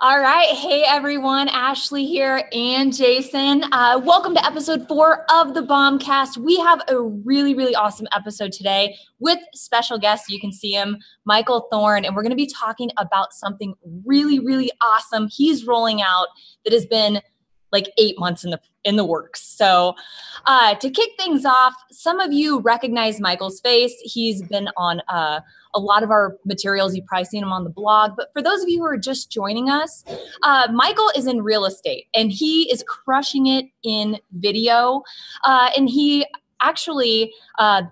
All right. Hey, everyone. Ashley here and Jason. Welcome to episode 4 of the BombCast. We have a really, really awesome episode today with special guest. You can see him, Michael Thorne, and we're going to be talking about something really, really awesome he's rolling out that has been like 8 months in the works. So to kick things off, some of you recognize Michael's face. He's been on a lot of our materials. You've probably seen him on the blog. But for those of you who are just joining us, Michael is in real estate and he is crushing it in video. And he actually,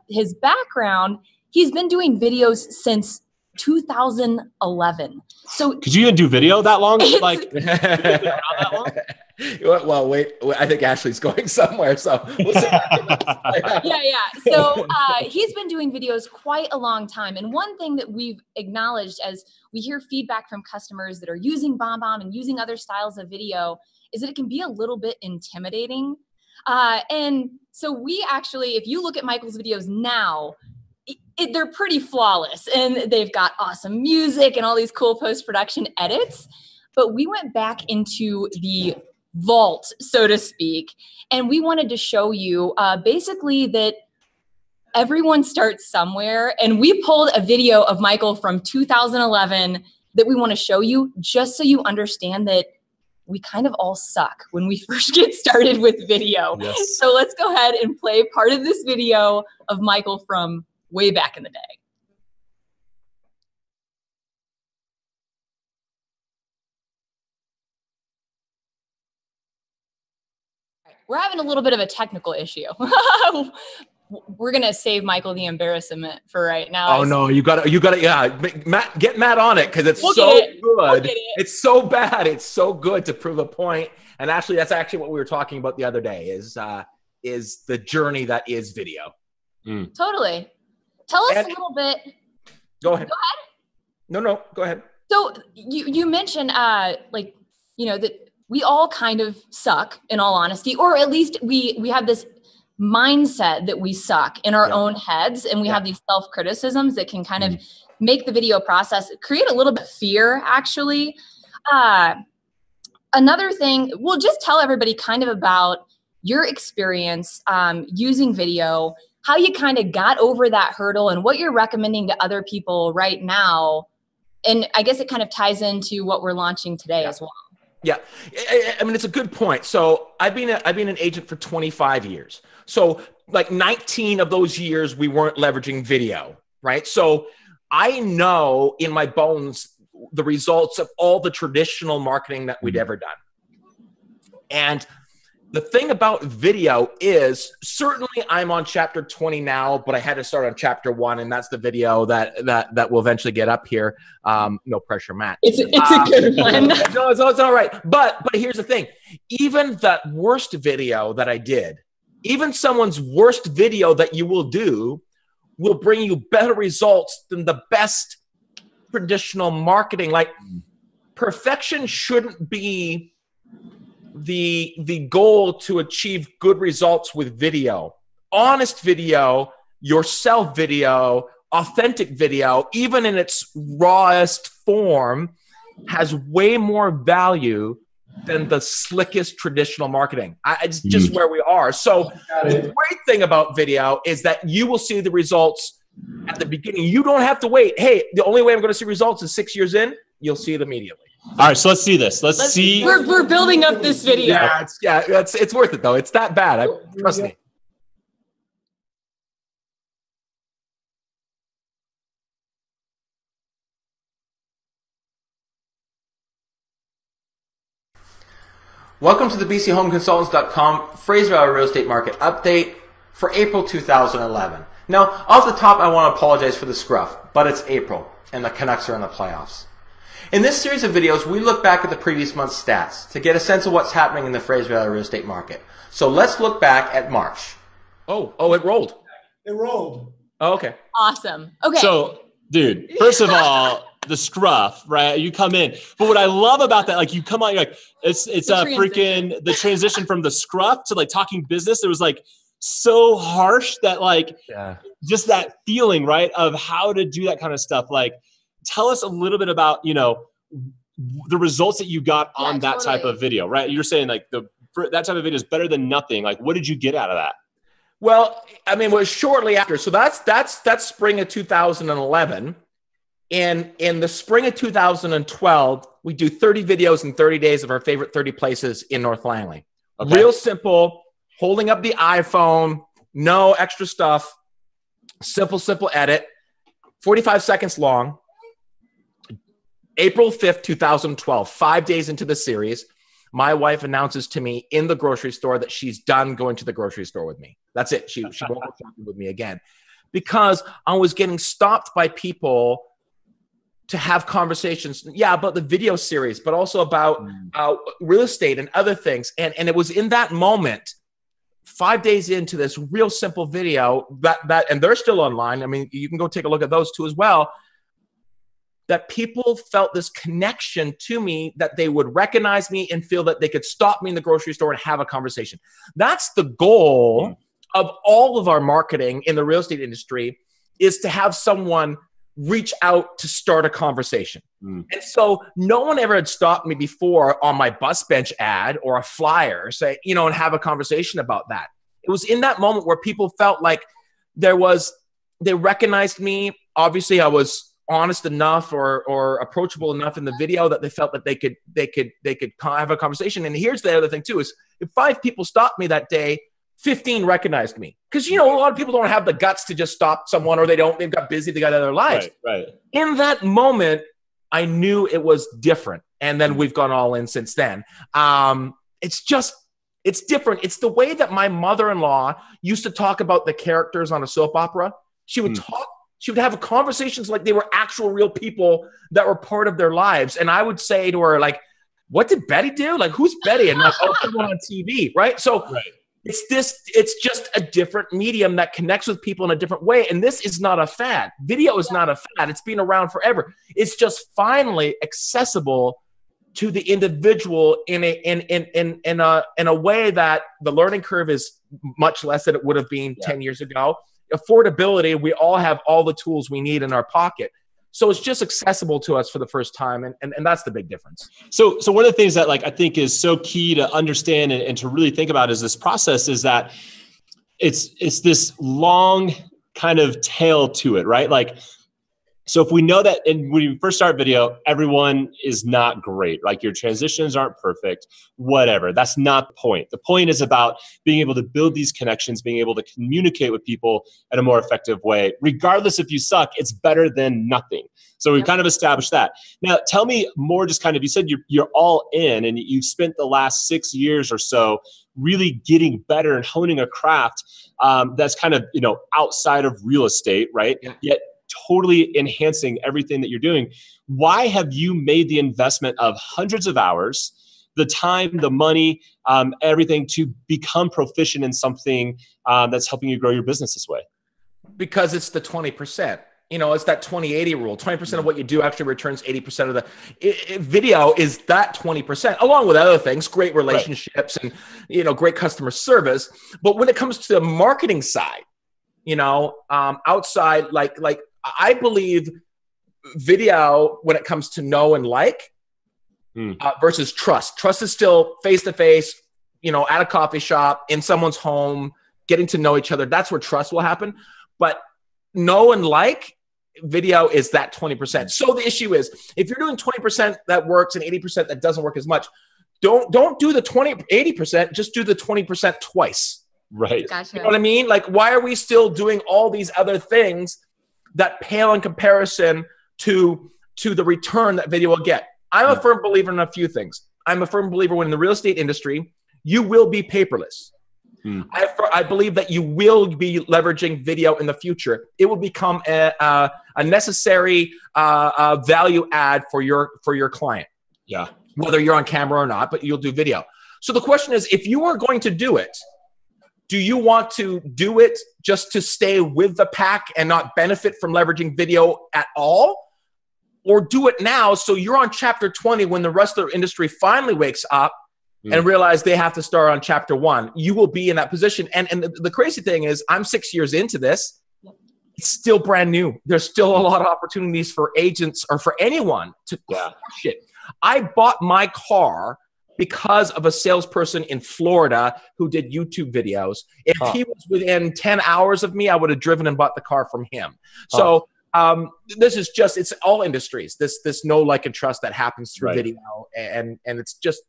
his background, he's been doing videos since 2011. So could you even do video that long? Like that long? Well, wait, I think Ashley's going somewhere, so we'll see. Yeah. So he's been doing videos quite a long time. And one thing that we've acknowledged as we hear feedback from customers that are using BombBomb and using other styles of video is that it can be a little bit intimidating. And so we actually, if you look at Michael's videos now, they're pretty flawless and they've got awesome music and all these cool post-production edits. But we went back into the vault, so to speak, and we wanted to show you basically that everyone starts somewhere. And we pulled a video of Michael from 2011 that we want to show you just so you understand that we kind of all suck when we first get started with video. Yes. So let's go ahead and play part of this video of Michael from way back in the day. We're having a little bit of a technical issue. We're going to save Michael the embarrassment for right now. Oh no, you got to, yeah. Get Matt on it because it's good. It's so bad. It's so good to prove a point. And actually, that's actually what we were talking about the other day is the journey that is video. Totally. Tell us a little bit. Go ahead. No, go ahead. So you mentioned that we all kind of suck, in all honesty, or at least we have this mindset that we suck in our own heads, and we have these self-criticisms that can kind of make the video process create a little bit of fear, actually. Another thing, we'll just tell everybody kind of about your experience using video, how you kind of got over that hurdle, and what you're recommending to other people right now. And I guess it kind of ties into what we're launching today as well. Yeah, I mean, it's a good point. So I've been an agent for 25 years. So like 19 of those years, we weren't leveraging video, right? So I know in my bones the results of all the traditional marketing that we'd ever done. And the thing about video is certainly I'm on chapter 20 now, but I had to start on chapter 1, and that's the video that will eventually get up here. No pressure, Matt. It's a good one. No, it's all right. But here's the thing. Even that worst video that I did, even someone's worst video that you will do will bring you better results than the best traditional marketing. Like perfection shouldn't be the goal to achieve good results with video. Honest video, yourself video, authentic video, even in its rawest form, has way more value than the slickest traditional marketing. It's just where we are. So the great thing about video is that you will see the results at the beginning. You don't have to wait. Hey, the only way I'm going to see results is 6 years in. You'll see it immediately. All right, so let's see this. Let's see. We're building up this video. Yeah, it's worth it though. It's that bad. Trust me. Welcome to the BCHomeConsultants.com Fraser Valley Real Estate Market Update for April 2011. Now, off the top, I want to apologize for the scruff, but it's April and the Canucks are in the playoffs. In this series of videos, we look back at the previous month's stats to get a sense of what's happening in the Fraser Valley real estate market. So let's look back at March. Oh, it rolled. It rolled. Oh, okay. Awesome. Okay. So, dude, first of all, the scruff, right? You come in. But what I love about that, like you come on, you're like, it's freaking the transition from the scruff to like talking business. It was like so harsh that like just that feeling, right, of how to do that kind of stuff. Like, tell us a little bit about, the results that you got on that type of video, right? You're saying like that type of video is better than nothing. Like, what did you get out of that? Well, I mean, it was shortly after. So that's spring of 2011. And in the spring of 2012, we do 30 videos in 30 days of our favorite 30 places in North Langley. Okay. Real simple, holding up the iPhone, no extra stuff, simple edit, 45 seconds long. April 5th, 2012, 5 days into the series, my wife announces to me in the grocery store that she's done going to the grocery store with me. That's it. She won't go shopping with me again, because I was getting stopped by people to have conversations, about the video series, but also about real estate and other things. And it was in that moment, 5 days into this real simple video that and they're still online. I mean, you can go take a look at those too as well, that people felt this connection to me, that they would recognize me and feel that they could stop me in the grocery store and have a conversation. That's the goal of all of our marketing in the real estate industry, is to have someone reach out to start a conversation. And so no one ever had stopped me before on my bus bench ad or a flyer, say, and have a conversation about that. It was in that moment where people felt like they recognized me. Obviously I was honest enough or approachable enough in the video that they felt that they could have a conversation. And here's the other thing too, is if 5 people stopped me that day, 15 recognized me. Because, a lot of people don't have the guts to just stop someone, or they've got busy, they got other lives. Right. In that moment, I knew it was different. And then we've gone all in since then. It's different. It's the way that my mother-in-law used to talk about the characters on a soap opera. She would she would have conversations like they were actual real people that were part of their lives. And I would say to her, like, what did Betty do? Like, who's Betty? And like, someone on TV, right? So it's just a different medium that connects with people in a different way. And this is not a fad. Video is not a fad. It's been around forever. It's just finally accessible to the individual in a way that the learning curve is much less than it would have been 10 years ago. Affordability, we all have all the tools we need in our pocket. So it's just accessible to us for the first time. And that's the big difference. So one of the things that I think is so key to understand and to really think about is this process is that it's this long kind of tail to it, right? So if we know that when you first start video, everyone is not great, like your transitions aren't perfect, whatever. That's not the point. The point is about being able to build these connections, being able to communicate with people in a more effective way. Regardless if you suck, it's better than nothing. So we've kind of established that. Now, tell me more, just kind of, you said you're all in and you've spent the last 6 years or so really getting better and honing a craft that's kind of, outside of real estate, right? Yeah. Yet totally enhancing everything that you're doing. Why have you made the investment of hundreds of hours, the time, the money, everything to become proficient in something that's helping you grow your business this way? Because it's the 20%. It's that 20-80 rule. 20% of what you do actually returns 80% of the video is that 20%, along with other things, great relationships and, great customer service. But when it comes to the marketing side, outside, like I believe video, when it comes to know and like, versus trust. Trust is still face-to-face, at a coffee shop, in someone's home, getting to know each other. That's where trust will happen. But know and like, video is that 20%. So the issue is, if you're doing 20% that works and 80% that doesn't work as much, don't do the 80%, just do the 20% twice. Right. Gotcha. You know what I mean? Like, why are we still doing all these other things that pale in comparison to the return that video will get? I'm a firm believer in a few things. I'm a firm believer in the real estate industry, you will be paperless. I believe that you will be leveraging video in the future. It will become a necessary value add for your client. Yeah. Whether you're on camera or not, but you'll do video. So the question is, if you are going to do it, do you want to do it just to stay with the pack and not benefit from leveraging video at all? Or do it now so you're on chapter 20 when the rest of the industry finally wakes up and realize they have to start on chapter 1. You will be in that position. And the crazy thing is, I'm 6 years into this, it's still brand new. There's still a lot of opportunities for agents or for anyone to crush it. I bought my car because of a salesperson in Florida who did YouTube videos. If he was within 10 hours of me, I would have driven and bought the car from him. So this is just, it's all industries. This know, like, and trust that happens through video. And it's just,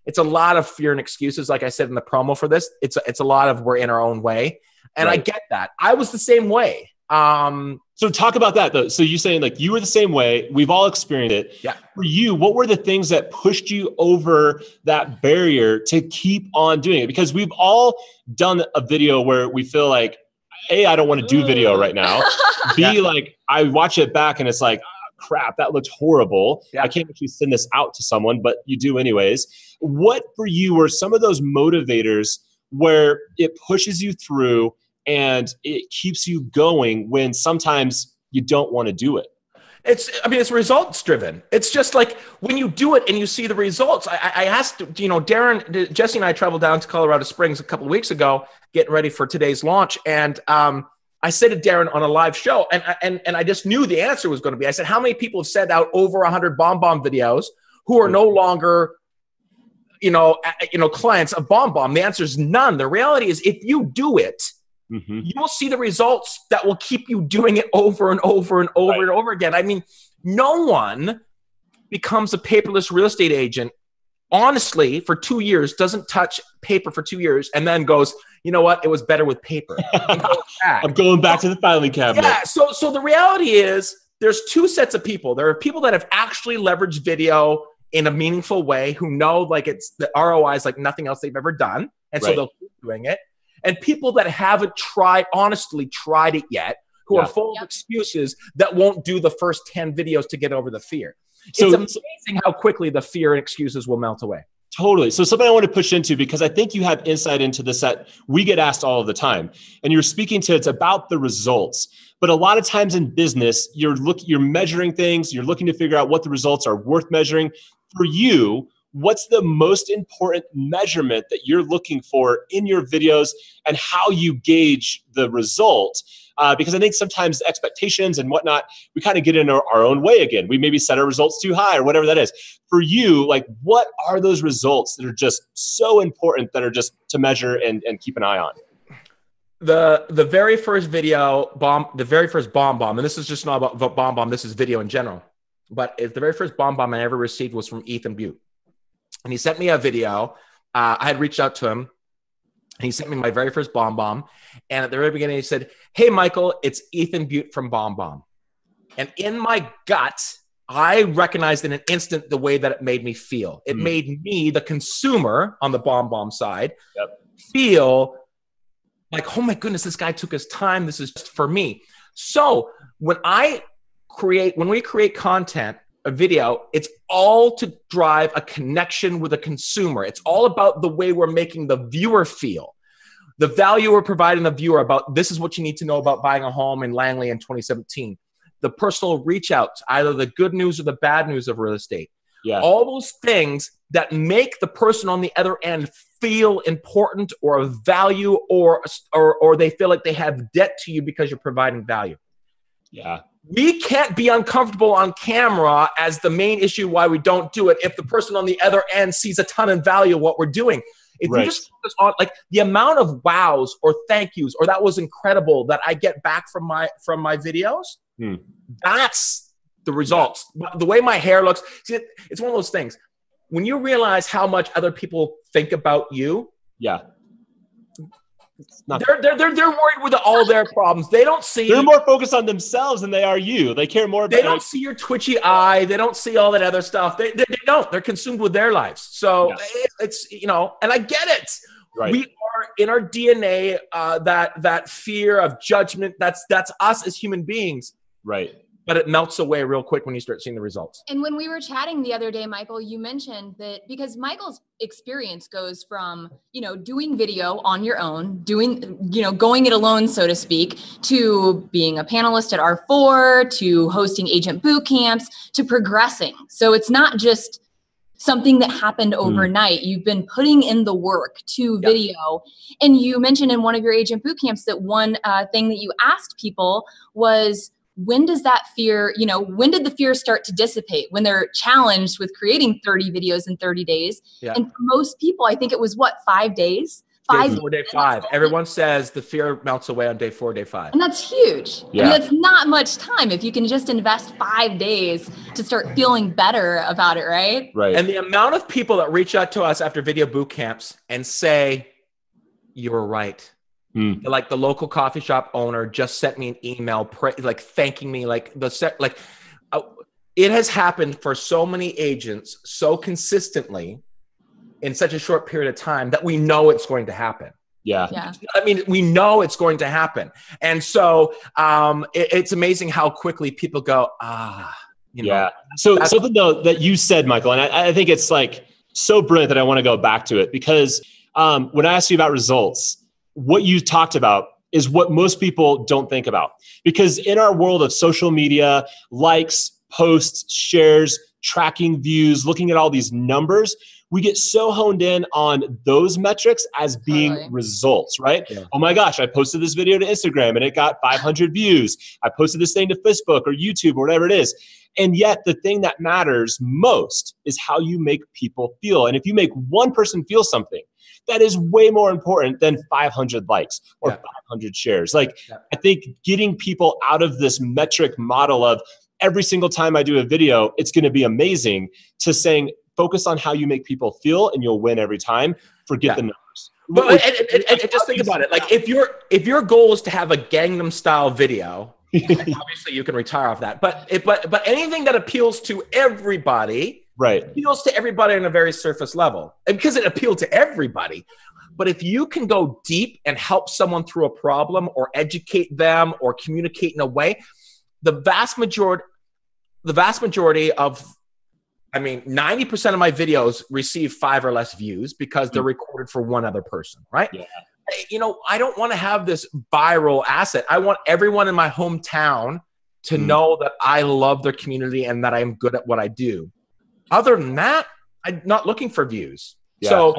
it's a lot of fear and excuses. Like I said in the promo for this, it's a lot of we're in our own way. And I get that. I was the same way. So talk about that though. So you saying like you were the same way. We've all experienced it. Yeah. For you, what were the things that pushed you over that barrier to keep on doing it? Because we've all done a video where we feel like, A, I don't want to do video right now. B, like I watch it back and it's like, oh, crap, that looked horrible. I can't actually send this out to someone, but you do anyways. What for you were some of those motivators where it pushes you through and it keeps you going when sometimes you don't want to do it? It's results driven. It's just like when you do it and you see the results. I asked, Darren, Jesse and I traveled down to Colorado Springs a couple of weeks ago, getting ready for today's launch. And I said to Darren on a live show, and I just knew the answer was going to be, I said, how many people have sent out over 100 BombBomb videos who are no longer, clients of BombBomb? The answer is none. The reality is if you do it, you will see the results that will keep you doing it over and over and over and over again. I mean, no one becomes a paperless real estate agent, honestly, for 2 years, doesn't touch paper for 2 years, and then goes, you know what, it was better with paper. I'm going back to the filing cabinet. Yeah, so the reality is there's two sets of people. There are people that have actually leveraged video in a meaningful way who know like it's the ROI is like nothing else they've ever done, and so they'll keep doing it. And people that haven't honestly tried it yet, who are full of excuses that won't do the first 10 videos to get over the fear. So it's amazing how quickly the fear and excuses will melt away. Totally. So something I want to push into, because I think you have insight into this that we get asked all of the time, and you're speaking to, it's about the results. But a lot of times in business, you're measuring things, you're looking to figure out what the results are worth measuring. For you, what's the most important measurement that you're looking for in your videos and how you gauge the result? Because I think sometimes expectations and whatnot, we kind of get in our own way again. We maybe set our results too high or whatever that is. For you, like, what are those results that are just so important that are just to measure and keep an eye on? The very first video, the very first BombBomb, and this is just not about BombBomb, this is video in general. But the very first BombBomb I ever received was from Ethan Butte. And he sent me a video. I had reached out to him. And he sent me my very first BombBomb. And at the very beginning, he said, "Hey, Michael, it's Ethan Butte from BombBomb." And in my gut, I recognized in an instant the way that it made me feel. It made me, the consumer on the BombBomb side, feel like, oh my goodness, this guy took his time. This is just for me. So when we create content, a video, it's all to drive a connection with a consumer. It's all about the way we're making the viewer feel. The value we're providing the viewer about, this is what you need to know about buying a home in Langley in 2017. The personal reach outs, either the good news or the bad news of real estate. Yeah. All those things that make the person on the other end feel important or of value or they feel like they have debt to you because you're providing value. Yeah. We can't be uncomfortable on camera as the main issue why we don't do it if the person on the other end sees a ton of value of what we're doing. If you just focus on like the amount of wows or thank yous or that was incredible that I get back from my videos, that's the results. The way my hair looks, see, it's one of those things. When you realize how much other people think about you, they're worried with all their problems. They don't see. They're more focused on themselves than they are you. They care more about. They don't see your twitchy eye. They don't see all that other stuff. They don't. They're consumed with their lives. So it's and I get it. Right. We are in our DNA that fear of judgment. That's us as human beings. Right. But it melts away real quick when you start seeing the results. And when we were chatting the other day, Michael, you mentioned that because Michael's experience goes from, doing video on your own, going it alone, so to speak, to being a panelist at R4, to hosting agent boot camps, to progressing. So it's not just something that happened overnight. You've been putting in the work to video. And you mentioned in one of your agent boot camps that one thing that you asked people was, when does that fear, when did the fear start to dissipate? When they're challenged with creating 30 videos in 30 days. Yeah. And for most people, I think it was 5 days? Day 5. Everyone says the fear melts away on day 4, day 5. And that's huge. Yeah. I mean, that's not much time if you can just invest 5 days to start feeling better about it, right? Right. And the amount of people that reach out to us after video boot camps and say, you were right. Like the local coffee shop owner just sent me an email, thanking me, it has happened for so many agents so consistently in such a short period of time that we know it's going to happen. Yeah. I mean, we know it's going to happen. And so it's amazing how quickly people go, Yeah. So something though that you said, Michael, and I think it's like so brilliant that I want to go back to it, because when I asked you about results, what you talked about is what most people don't think about. Because in our world of social media, likes, posts, shares, tracking views, looking at all these numbers, we get so honed in on those metrics as being results, right? Yeah. Oh my gosh, I posted this video to Instagram and it got 500 views. I posted this thing to Facebook or YouTube or whatever it is. And yet the thing that matters most is how you make people feel. And if you make one person feel something, that is way more important than 500 likes or 500 shares. I think getting people out of this metric model of every single time I do a video, it's going to be amazing, to saying, focus on how you make people feel and you'll win every time. Forget the numbers. But and just think about it. Like if your goal is to have a Gangnam style video, obviously you can retire off that. But anything that appeals to everybody, appeals to everybody on a very surface level. And because it appealed to everybody. But if you can go deep and help someone through a problem or educate them or communicate in a way, the vast majority of, 90% of my videos receive 5 or less views because they're recorded for one other person, right? Yeah. I don't want to have this viral asset. I want everyone in my hometown to know that I love their community and that I'm good at what I do. Other than that, I'm not looking for views. Yeah.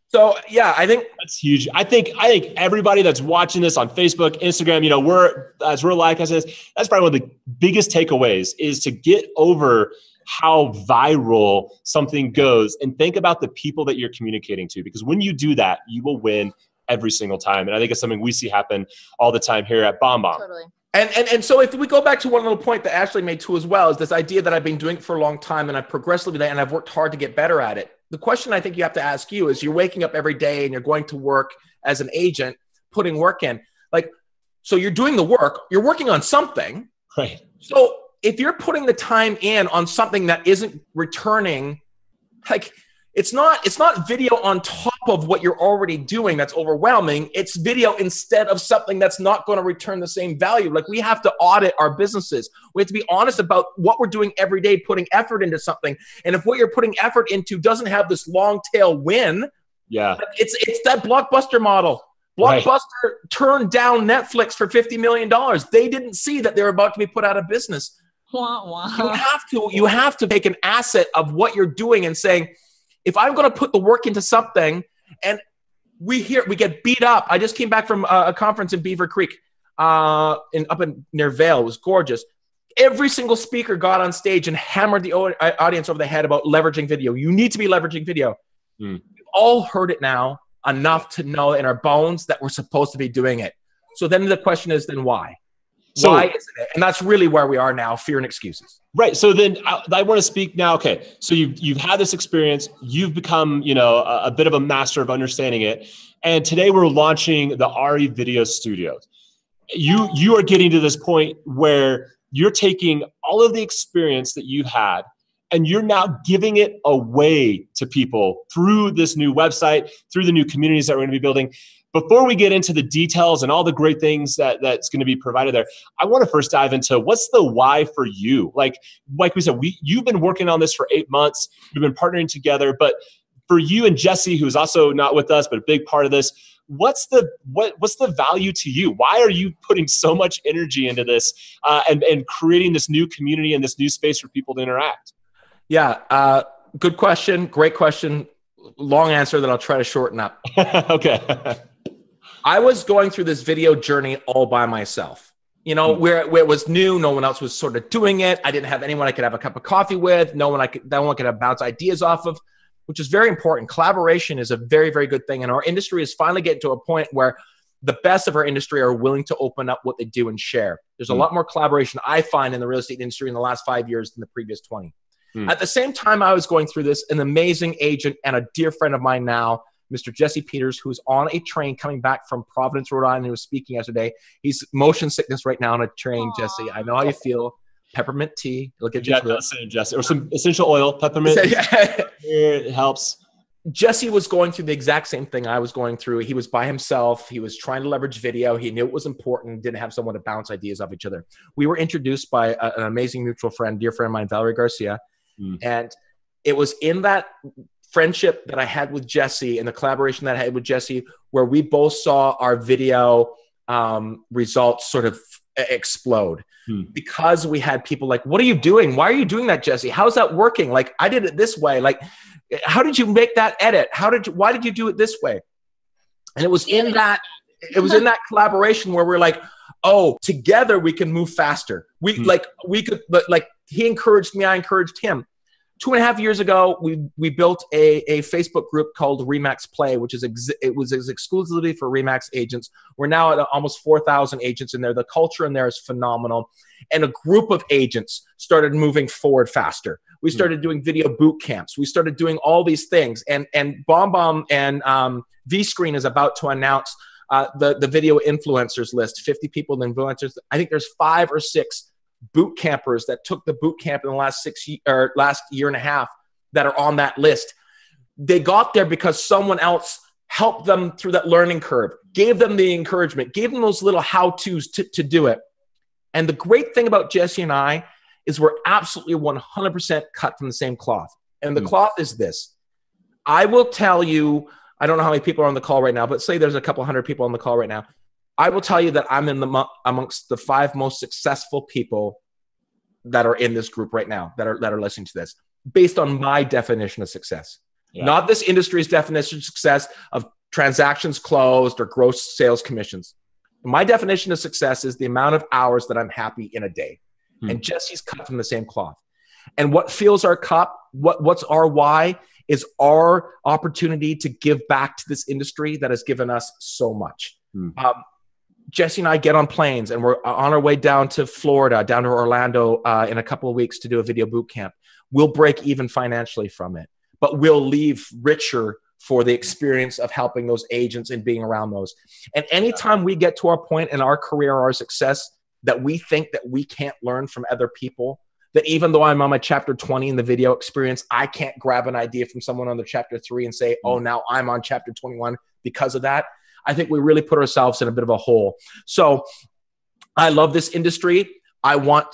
So yeah, I think that's huge. I think everybody that's watching this on Facebook, Instagram, we're like I said, that's probably one of the biggest takeaways is to get over how viral something goes and think about the people that you're communicating to, because when you do that, you will win every single time. And I think it's something we see happen all the time here at BombBomb. Totally. And so if we go back to one little point that Ashley made too as well, is this idea that I've been doing it for a long time and I've progressively, and I've worked hard to get better at it. The question I think you have to ask you is, you're waking up every day and you're going to work as an agent, putting work in. So you're doing the work, you're working on something. Right. So if you're putting the time in on something that isn't returning, it's not video on top of what you're already doing that's overwhelming. It's video instead of something that's not going to return the same value. We have to audit our businesses. We have to be honest about what we're doing every day, putting effort into something. And if what you're putting effort into doesn't have this long tail win, it's that Blockbuster model. Blockbuster turned down Netflix for $50 million. They didn't see that they were about to be put out of business. You have to take an asset of what you're doing and saying, if I'm going to put the work into something, and we get beat up. I just came back from a conference in Beaver Creek, up near Vail. It was gorgeous. Every single speaker got on stage and hammered the audience over the head about leveraging video. You need to be leveraging video. We've all heard it now enough to know in our bones that we're supposed to be doing it. So then the question is, then why? So, why isn't it? And that's really where we are now, fear and excuses. Right. So then I want to speak now. Okay. So you've had this experience. You've become, a bit of a master of understanding it. And today we're launching the RE Video Studios. You are getting to this point where you're taking all of the experience that you've had and you're now giving it away to people through this new website, through the new communities that we're going to be building. Before we get into the details and all the great things that's going to be provided there, I want to first dive into what's the why for you. Like we said, you've been working on this for 8 months. We've been partnering together. But for you and Jesse, who's also not with us, but a big part of this, what's the value to you? Why are you putting so much energy into this and creating this new community and this new space for people to interact? Yeah. good question. Great question. Long answer that I'll try to shorten up. Okay. I was going through this video journey all by myself. You know, where it was new, no one else was sort of doing it. I didn't have anyone I could have a cup of coffee with. No one could have bounce ideas off of, which is very important. Collaboration is a very, very good thing. And our industry is finally getting to a point where the best of our industry are willing to open up what they do and share. There's a lot more collaboration I find in the real estate industry in the last 5 years than the previous 20. At the same time I was going through this, an amazing agent and a dear friend of mine now, Mr. Jesse Peters, who's on a train coming back from Providence, Rhode Island. He was speaking yesterday. He's motion sickness right now on a train, Jesse. I know how you feel. Peppermint tea. It'll get you through it. Jesse. Or some essential oil, peppermint. It helps. Jesse was going through the exact same thing I was going through. He was by himself. He was trying to leverage video. He knew it was important, didn't have someone to bounce ideas off each other. We were introduced by an amazing mutual friend, dear friend of mine, Valerie Garcia. And it was in that friendship that I had with Jesse and the collaboration that I had with Jesse where we both saw our video results sort of explode because we had people like, what are you doing? Why are you doing that, Jesse? How's that working? Like, I did it this way. Like, how did you make that edit? Why did you do it this way? And it was in that collaboration where we're like, oh, together we can move faster. We he encouraged me, I encouraged him. 2.5 years ago, we built a Facebook group called Remax Play, which is exclusively for Remax agents. We're now at almost 4,000 agents in there. The culture in there is phenomenal. And a group of agents started moving forward faster. We started doing video boot camps. We started doing all these things. And BombBomb and VScreen is about to announce the video influencers list, 50 people in influencers. I think there's 5 or 6 boot campers that took the boot camp in the last year and a half that are on that list. They got there because someone else helped them through that learning curve, gave them the encouragement, gave them those little how-tos to do it. And the great thing about Jesse and I is we're absolutely 100% cut from the same cloth. And the cloth is this. I will tell you, I don't know how many people are on the call right now, but say there's a couple hundred people on the call right now. I will tell you that I'm amongst the 5 most successful people that are in this group right now that are listening to this, based on my definition of success, not this industry's definition of success of transactions closed or gross sales commissions. My definition of success is the amount of hours that I'm happy in a day, and Jesse's cut from the same cloth. And what fills our cup, what's our why, is our opportunity to give back to this industry that has given us so much. Jesse and I get on planes and we're on our way down to Florida, down to Orlando in a couple of weeks to do a video boot camp. We'll break even financially from it, but we'll leave richer for the experience of helping those agents and being around those. And anytime we get to our point in our career or our success that we think that we can't learn from other people, that even though I'm on my chapter 20 in the video experience, I can't grab an idea from someone on the chapter 3 and say, oh, now I'm on chapter 21 because of that. I think we really put ourselves in a bit of a hole. So I love this industry. We want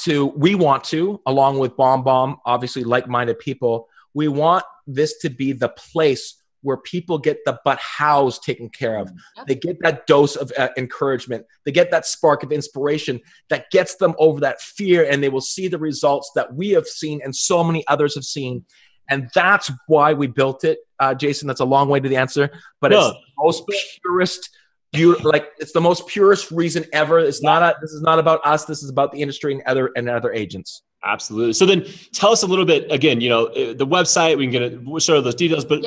to, along with BombBomb, obviously like-minded people, we want this to be the place where people get the but hows taken care of. They get that dose of encouragement. They get that spark of inspiration that gets them over that fear, and they will see the results that we have seen and so many others have seen. And that's why we built it, Jason. That's a long way to the answer, but it's the most purest, it's the most purest reason ever. This is not about us. This is about the industry and other agents. Absolutely. So then tell us a little bit, again, the website, we can get show those details, but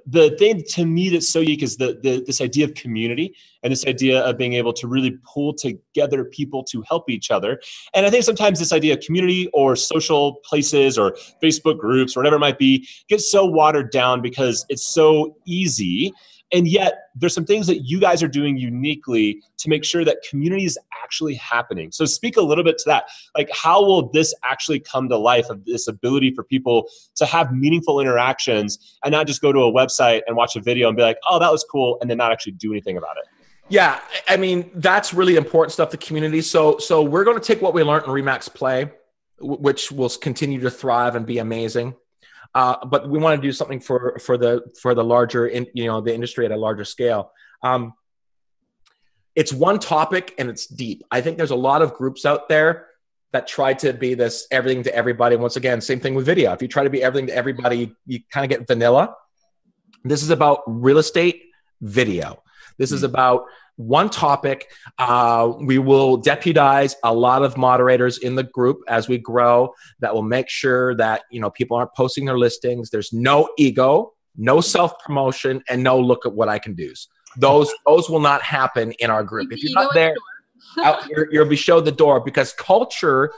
the thing to me that's so unique is this idea of community and this idea of being able to really pull together people to help each other. And I think sometimes this idea of community or social places or Facebook groups or whatever it might be gets so watered down because it's so easy. And yet there's some things that you guys are doing uniquely to make sure that community is actually happening. So speak a little bit to that. Like, how will this actually come to life, of this ability for people to have meaningful interactions and not just go to a website and watch a video and be like, oh, that was cool, and then not actually do anything about it? Yeah, I mean, that's really important stuff, the community. So we're going to take what we learned in Remax Play, which will continue to thrive and be amazing. But we want to do something for the larger, the industry at a larger scale. It's one topic and it's deep. I think there's a lot of groups out there that try to be this everything to everybody. Once again, same thing with video. If you try to be everything to everybody, you kind of get vanilla. This is about real estate video. This is about one topic. We will deputize a lot of moderators in the group as we grow that will make sure that, you know, people aren't posting their listings. There's no ego, no self-promotion, and no look at what I can do. Those will not happen in our group. If you're not there, you'll be showed the door, because culture,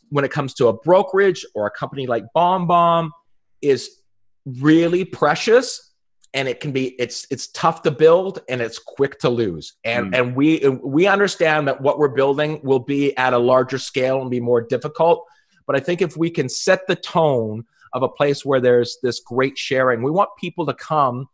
when it comes to a brokerage or a company like BombBomb, is really precious, and it's tough to build and it's quick to lose. And we understand that what we're building will be at a larger scale and be more difficult. But I think if we can set the tone of a place where there's this great sharing, we want people to come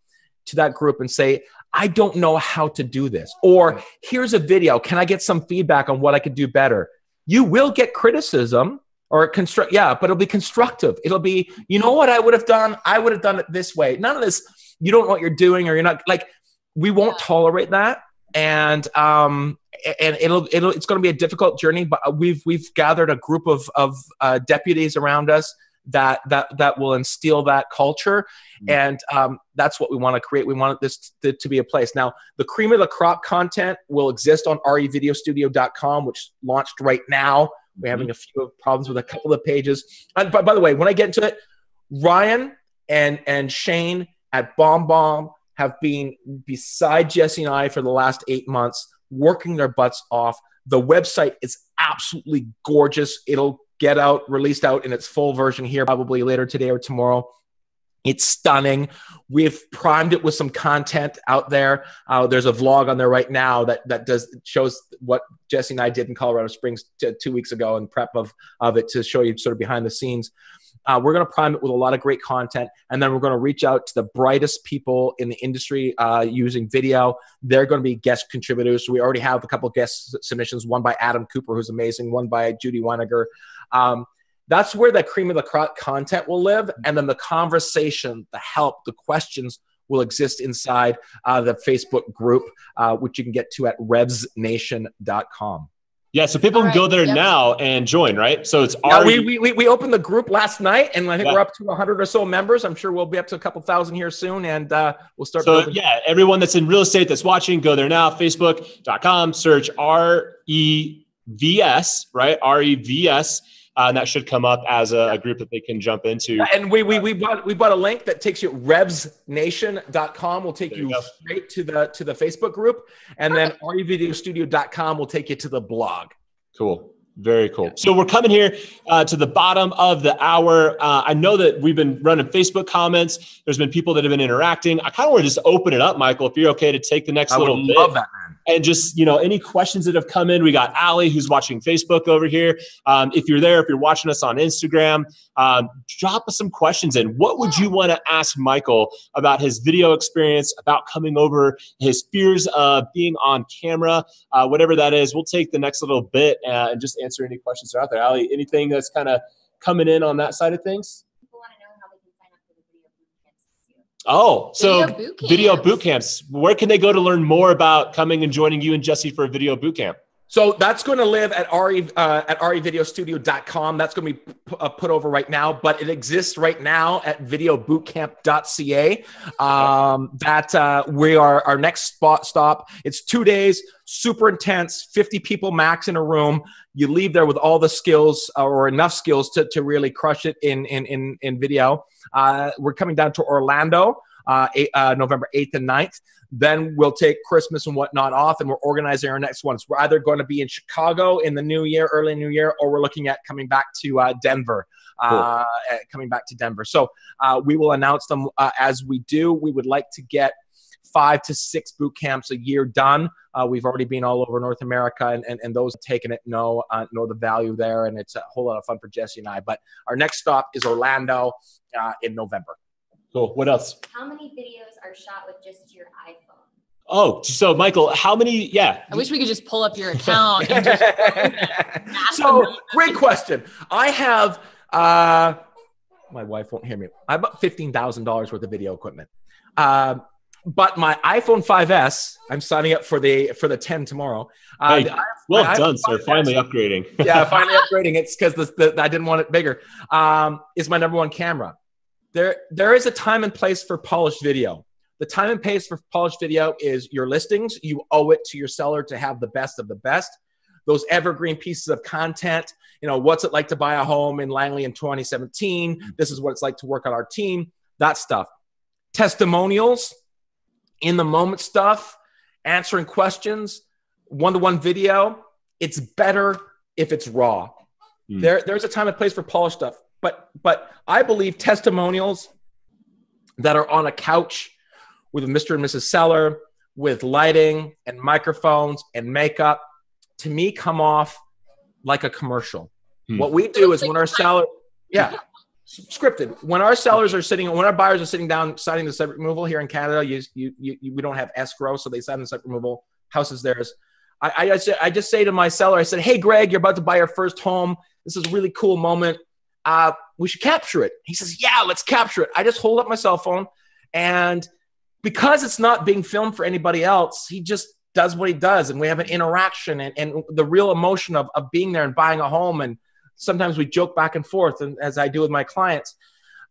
to that group and say, I don't know how to do this. Or here's a video. Can I get some feedback on what I could do better? You will get criticism or but it'll be constructive. It'll be, you know what I would have done? I would have done it this way. None of this, you don't know what you're doing, or you're not, like, we won't tolerate that. And it's going to be a difficult journey, but we've gathered a group of deputies around us that will instill that culture. And that's what we want to create. We want this to be a place. Now, the cream of the crop content will exist on revideostudio.com, which launched right now. We're having a few problems with a couple of pages. And by the way, when I get into it, Ryan and Shane at BombBomb have been beside Jesse and I for the last 8 months, working their butts off. The website is absolutely gorgeous. It'll get released out in its full version here probably later today or tomorrow. It's stunning. We've primed it with some content out there. There's a vlog on there right now that shows what Jesse and I did in Colorado Springs 2 weeks ago, and prep of it to show you sort of behind the scenes. We're going to prime it with a lot of great content, and then we're going to reach out to the brightest people in the industry using video. They're going to be guest contributors. So we already have a couple of guest submissions, one by Adam Cooper, who's amazing, one by Judy Weiniger. That's where the cream of the crop content will live, and then the conversation, the help, the questions will exist inside the Facebook group, which you can get to at revsnation.com. Yeah, so people can go there now and join, right? So it's we opened the group last night, and I think we're up to 100 or so members. I'm sure we'll be up to a couple thousand here soon, and we'll start building. Yeah, everyone that's in real estate that's watching, go there now, facebook.com, search REVS, right? REVS. And that should come up as a group that they can jump into. And we bought a link that takes you revsnation.com will take you straight to the Facebook group, and then revideostudio.com will take you to the blog. Cool. Very cool. So we're coming here to the bottom of the hour. I know that we've been running Facebook comments. There's been people that have been interacting. I kind of want to just open it up, Michael, if you're okay to take the next little bit. I would love that, man. And just, any questions that have come in. We got Ali, who's watching Facebook over here. If you're there, if you're watching us on Instagram, drop us some questions in. What would you want to ask Michael about his video experience, about coming over, his fears of being on camera, whatever that is. We'll take the next little bit and just answer any questions that are out there. Ali, anything that's kind of coming in on that side of things? People want to know how they can sign up for the video boot camps this year. Oh, so video boot camps. Where can they go to learn more about coming and joining you and Jesse for a video boot camp? So that's going to live at revideostudio.com. That's going to be put over right now, but it exists right now at videobootcamp.ca. Our next stop. It's 2 days, super intense, 50 people max in a room. You leave there with all the skills or enough skills to really crush it in video. We're coming down to Orlando, November 8th and 9th. Then we'll take Christmas and whatnot off, and we're organizing our next ones. We're either going to be in Chicago in the new year, early new year, or we're looking at coming back to Denver. Cool. So we will announce them as we do. We would like to get 5 to 6 boot camps a year done. We've already been all over North America, and those taking it know the value there, and it's a whole lot of fun for Jesse and I. But our next stop is Orlando in November. Cool. What else? How many videos are shot with just your iPhone? Oh, so Michael, how many? Yeah. I wish we could just pull up your account. And so great question. I have, my wife won't hear me. I have about $15,000 worth of video equipment. But my iPhone 5S, I'm signing up for the 10 tomorrow. Hey, well done, sir. Finally upgrading. Yeah, finally upgrading. It's because I didn't want it bigger. Is my number one camera. There is a time and place for polished video. The time and place for polished video is your listings. You owe it to your seller to have the best of the best. Those evergreen pieces of content, what's it like to buy a home in Langley in 2017? This is what it's like to work on our team, that stuff. Testimonials, in the moment stuff, answering questions, one-to-one video. It's better if it's raw. There's a time and place for polished stuff. But I believe testimonials that are on a couch with Mr. and Mrs. Seller, with lighting and microphones and makeup, to me, come off like a commercial. What we do is when our seller, scripted. When our sellers are when our buyers are sitting down signing the site removal here in Canada, we don't have escrow, so they sign the site removal. House is theirs. I just say to my seller, I said, "Hey, Greg, you're about to buy your first home. This is a really cool moment. We should capture it." He says, "Yeah, let's capture it." I just hold up my cell phone, and because it's not being filmed for anybody else, he just does what he does, and we have an interaction and the real emotion of being there and buying a home. And sometimes we joke back and forth, and as I do with my clients.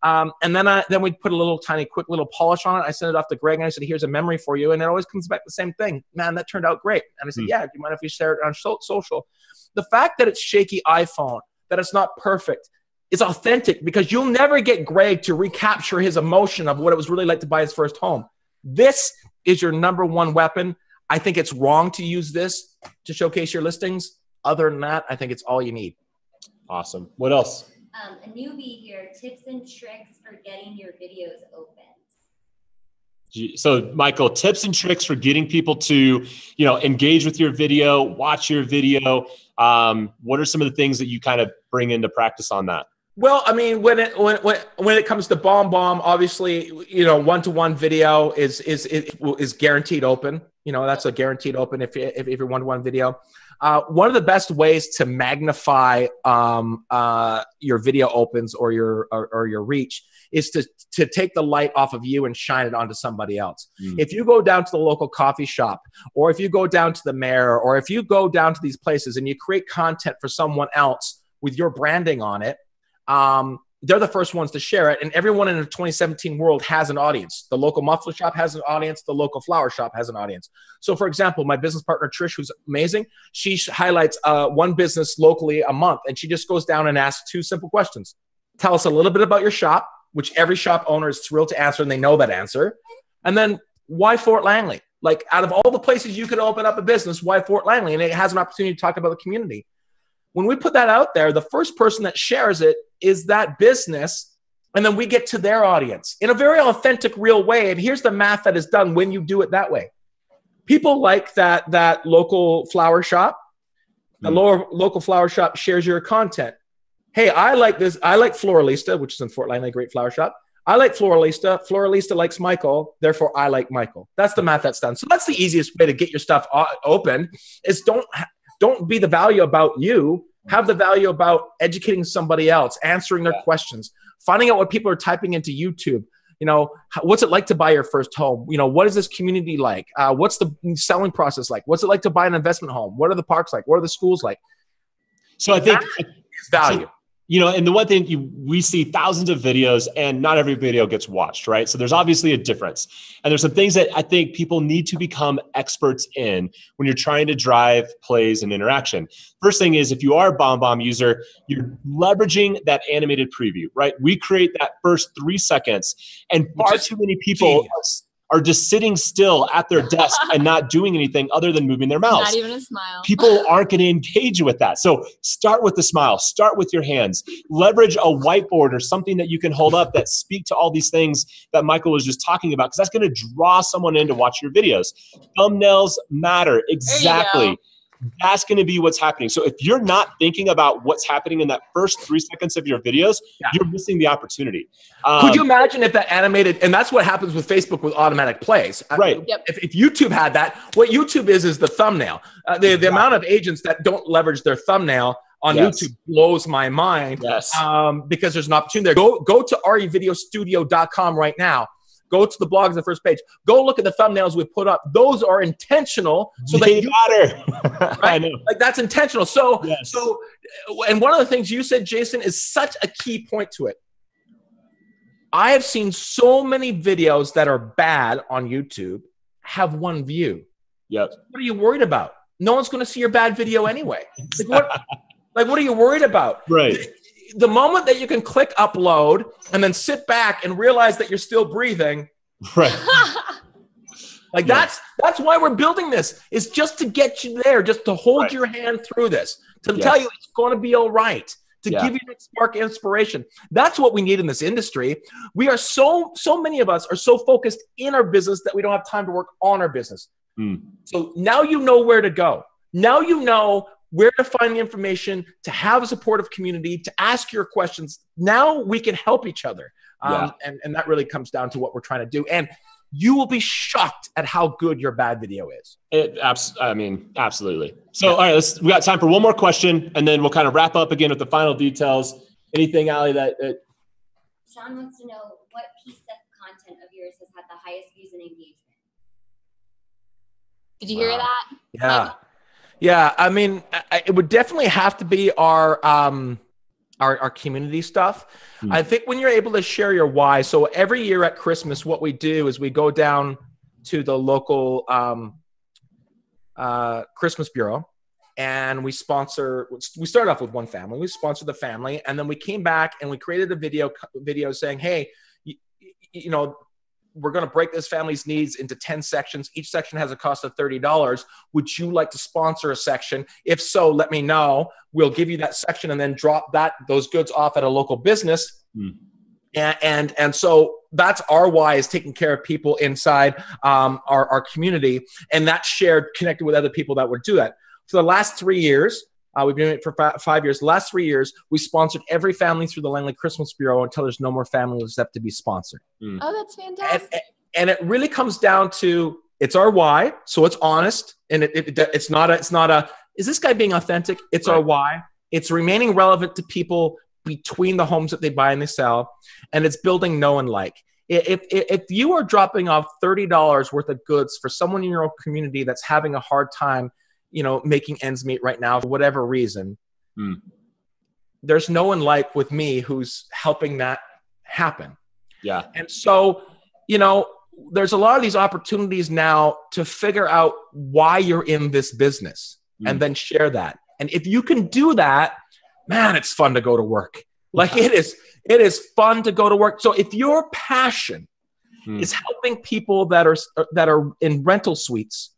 And then we put a quick little polish on it. I send it off to Greg, and I said, "Here's a memory for you." And it always comes back the same thing. "Man, that turned out great." And I said, "Yeah, do you mind if we share it on social?" The fact that it's shaky iPhone, that it's not perfect, is authentic, because you'll never get Greg to recapture his emotion of what it was really like to buy his first home. This is your number one weapon. I think it's wrong to use this to showcase your listings. Other than that, I think it's all you need. Awesome. What else? A newbie here, tips and tricks for getting your videos opened. So, Michael, tips and tricks for getting people to, engage with your video, watch your video. What are some of the things that you kind of bring into practice on that? Well, I mean, when it comes to BombBomb, obviously, one-to-one video is guaranteed open. That's a guaranteed open if you're one-to-one video. One of the best ways to magnify your video opens or your reach is to take the light off of you and shine it onto somebody else. If you go down to the local coffee shop, or if you go down to the mayor, or if you go down to these places and you create content for someone else with your branding on it, they're the first ones to share it. And everyone in the 2017 world has an audience. The local muffler shop has an audience. The local flower shop has an audience. So for example, my business partner, Trish, who's amazing, she highlights one business locally a month, and she just goes down and asks 2 simple questions. Tell us a little bit about your shop, which every shop owner is thrilled to answer, and they know that answer. And then, why Fort Langley? Like, out of all the places you could open up a business, why Fort Langley? And it has an opportunity to talk about the community. When we put that out there, the first person that shares it is that business, and then we get to their audience in a very authentic, real way. And here's the math that is done when you do it that way. People like that local flower shop. The local flower shop shares your content. Hey, I like this. I like Floralista, which is in Fort Langley, great flower shop. I like Floralista. Floralista likes Michael. Therefore, I like Michael. That's the math that's done. So that's the easiest way to get your stuff open, is don't be the value about you. Have the value about educating somebody else, answering their questions, finding out what people are typing into YouTube. What's it like to buy your first home? What is this community like? What's the selling process like? What's it like to buy an investment home? What are the parks like? What are the schools like? So I think it's value. And the one thing we see thousands of videos, and not every video gets watched, right? So there's obviously a difference. And there's some things that I think people need to become experts in when you're trying to drive plays and interaction. First thing is, if you are a BombBomb user, you're leveraging that animated preview, right? We create that first 3 seconds, and far too many people are just sitting still at their desk and not doing anything other than moving their mouse. Not even a smile. People aren't going to engage with that. So start with the smile. Start with your hands. Leverage a whiteboard or something that you can hold up that speak to all these things that Michael was just talking about, because that's going to draw someone in to watch your videos. Thumbnails matter. Exactly. That's going to be what's happening. So if you're not thinking about what's happening in that first 3 seconds of your videos, you're missing the opportunity. Could you imagine if that animated, and that's what happens with Facebook with automatic plays. Right. If YouTube had that, what YouTube is the thumbnail. The amount of agents that don't leverage their thumbnail on YouTube blows my mind. Yes. Because there's an opportunity there. Go to revideostudio.com right now. Go to the blog as the first page. Go look at the thumbnails we put up. Those are intentional. So that you right? I know. Like that's intentional. So, yes. And one of the things you said, Jason, is such a key point to it. I have seen so many videos that are bad on YouTube have 1 view. Yep. What are you worried about? No one's going to see your bad video anyway. What are you worried about? Right. The moment that you can click upload and then sit back and realize that you're still breathing. Right. Like that's why we're building this, is just to get you there, just to hold your hand through this, to tell you it's going to be all right, to give you that spark of inspiration. That's what we need in this industry. We are so many of us are so focused in our business that we don't have time to work on our business. So now you know where to go. Now you know where to find the information, to have a supportive community, to ask your questions. Now we can help each other. And that really comes down to what we're trying to do. And you will be shocked at how good your bad video is. Absolutely. So, all right, we got time for one more question, and then we'll kind of wrap up again with the final details. Anything, Ali, that Sean wants to know what piece of content of yours has had the highest views and engagement. Did you hear that? Yeah. Yeah. I mean, it would definitely have to be our community stuff. I think when you're able to share your why. So every year at Christmas, what we do is we go down to the local Christmas Bureau and we started off with one family. We sponsored the family, and then we came back and we created a video saying, hey, you know, we're going to break this family's needs into 10 sections. Each section has a cost of $30. Would you like to sponsor a section? If so, let me know. We'll give you that section and then drop those goods off at a local business. And so that's our why, is taking care of people inside our community. And that's shared, connected with other people that would do that. For the last 3 years, we've been doing it for 5 years. The last 3 years, we sponsored every family through the Langley Christmas Bureau until there's no more families left to be sponsored. Oh, that's fantastic. And it really comes down to, it's our why. So it's honest. And it's not a, is this guy being authentic? It's our why. It's remaining relevant to people between the homes that they buy and they sell. And it's building know and like. If you are dropping off $30 worth of goods for someone in your own community that's having a hard time, you know, making ends meet right now for whatever reason, there's no one like with me who's helping that happen. Yeah. And so, you know, there's a lot of these opportunities now to figure out why you're in this business and then share that. And if you can do that, man, it's fun to go to work. Like it is fun to go to work. So if your passion is helping people that are in rental suites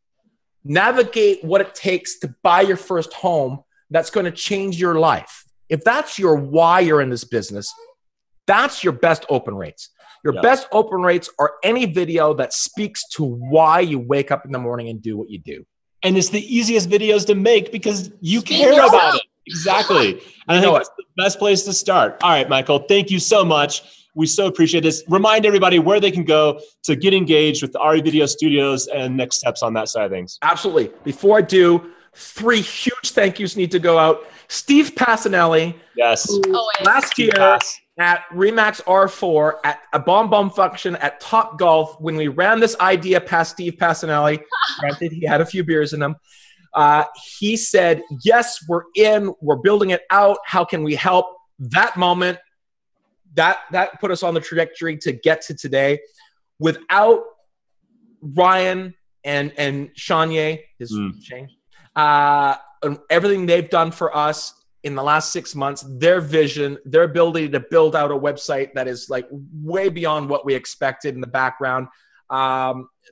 navigate what it takes to buy your first home, that's going to change your life. If that's your why you're in this business, that's your best open rates. Your best open rates are any video that speaks to why you wake up in the morning and do what you do. And it's the easiest videos to make because you care about it. Exactly. And I think that's the best place to start. All right, Michael, thank you so much. We so appreciate this. Remind everybody where they can go to get engaged with the RE Video Studios and next steps on that side of things. Absolutely. Before I do, 3 huge thank yous need to go out. Steve Passanelli. Yes. Last year at Remax R4 at a BombBomb function at Top Golf, when we ran this idea past Steve Passanelli, granted he had a few beers in him, he said, yes, we're in, we're building it out. How can we help? That moment, that put us on the trajectory to get to today. Without Ryan and Shanye, Shane, and everything they've done for us in the last 6 months, their vision, their ability to build out a website that is like way beyond what we expected in the background.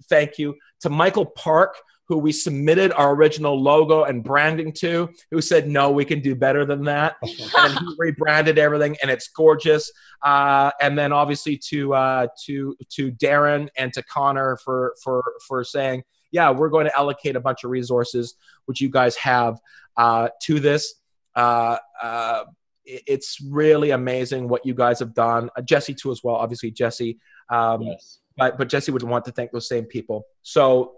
Thank you to Michael Park, who we submitted our original logo and branding to, who said, no, we can do better than that. And he rebranded everything, and it's gorgeous. And then obviously to Darren and to Connor for saying, yeah, we're going to allocate a bunch of resources, which you guys have, to this. It's really amazing what you guys have done. Jesse too as well, obviously Jesse. Yes. But Jesse would want to thank those same people. So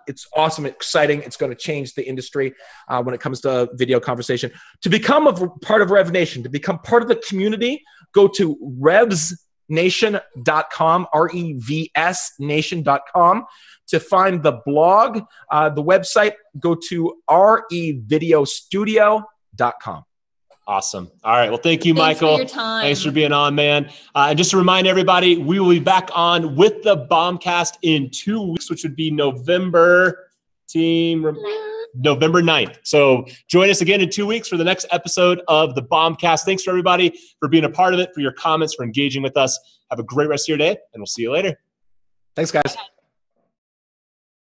it's awesome, exciting. It's going to change the industry when it comes to video conversation. To become a part of Rev Nation, to become part of the community, go to revsnation.com, REVS nation.com. To find the blog, the website, go to revideostudio.com. Awesome. All right. Well, thank you, Thanks Michael. for your time. Thanks for being on, man. And just to remind everybody, we will be back on with the BombCast in 2 weeks, which would be November 9th. So join us again in 2 weeks for the next episode of the BombCast. Thanks for everybody for being a part of it, for your comments, for engaging with us. Have a great rest of your day, and we'll see you later. Thanks, guys.